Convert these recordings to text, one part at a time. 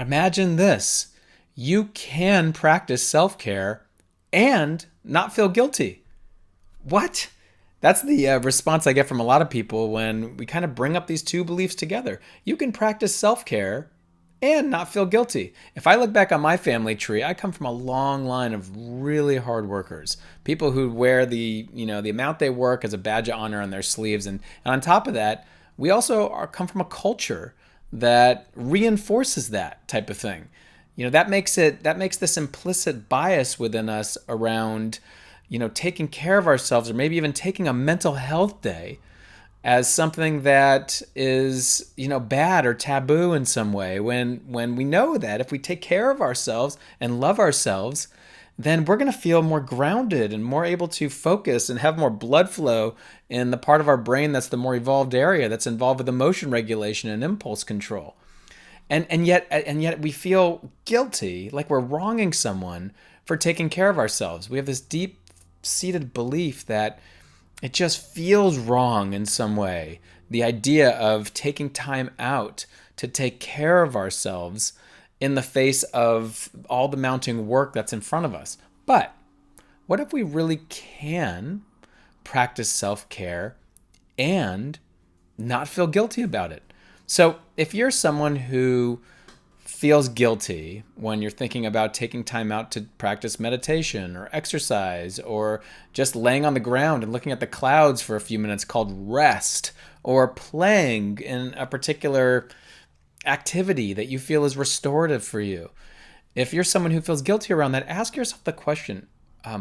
Imagine this. You can practice self-care and not feel guilty. What? That's the response I get from a lot of people when we kind of bring up these two beliefs together. You can practice self-care and not feel guilty. If I look back on my family tree, I come from a long line of really hard workers. People who wear the amount they work as a badge of honor on their sleeves. And on top of that, we also come from a culture that reinforces that type of thing. That makes this implicit bias within us around taking care of ourselves, or maybe even taking a mental health day, as something that is bad or taboo in some way, when we know that if we take care of ourselves and love ourselves, then we're going to feel more grounded and more able to focus and have more blood flow in the part of our brain that's the more evolved area that's involved with emotion regulation and impulse control. And yet we feel guilty, like we're wronging someone for taking care of ourselves. We have this deep seated belief that it just feels wrong in some way. The idea of taking time out to take care of ourselves in the face of all the mounting work that's in front of us. But what if we really can practice self-care and not feel guilty about it? So if you're someone who feels guilty when you're thinking about taking time out to practice meditation or exercise, or just laying on the ground and looking at the clouds for a few minutes called rest, or playing in a particular activity that you feel is restorative for you. If you're someone who feels guilty around that, ask yourself the question,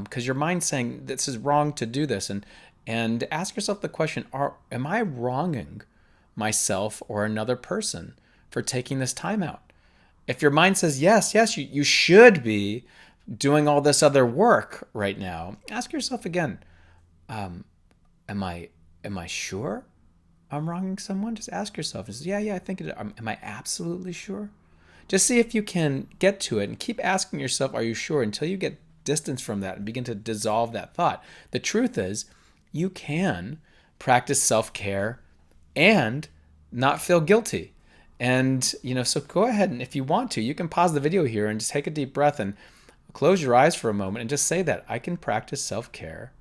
because your mind's saying this is wrong to do this, and ask yourself the question, am I wronging myself or another person for taking this time out? If your mind says yes, you should be doing all this other work right now, ask yourself again, am I sure I'm wronging someone? Just ask yourself. Just, yeah, I think it. Am I absolutely sure? Just see if you can get to it, and keep asking yourself, are you sure, until you get distance from that and begin to dissolve that thought. The truth is, you can practice self-care and not feel guilty. And, so go ahead, and if you want to, you can pause the video here and just take a deep breath and close your eyes for a moment and just say that I can practice self-care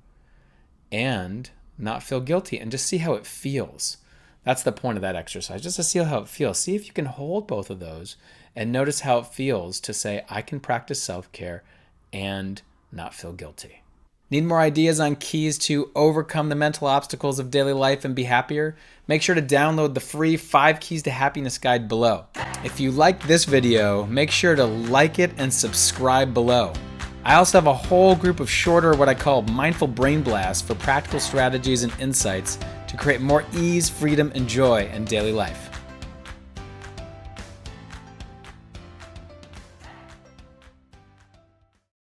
and not feel guilty, and just see how it feels. That's the point of that exercise, just to see how it feels. See if you can hold both of those and notice how it feels to say, I can practice self-care and not feel guilty. Need more ideas on keys to overcome the mental obstacles of daily life and be happier? Make sure to download the free 5 Keys to Happiness guide below. If you liked this video, make sure to like it and subscribe below. I also have a whole group of shorter, what I call mindful brain blasts, for practical strategies and insights to create more ease, freedom, and joy in daily life.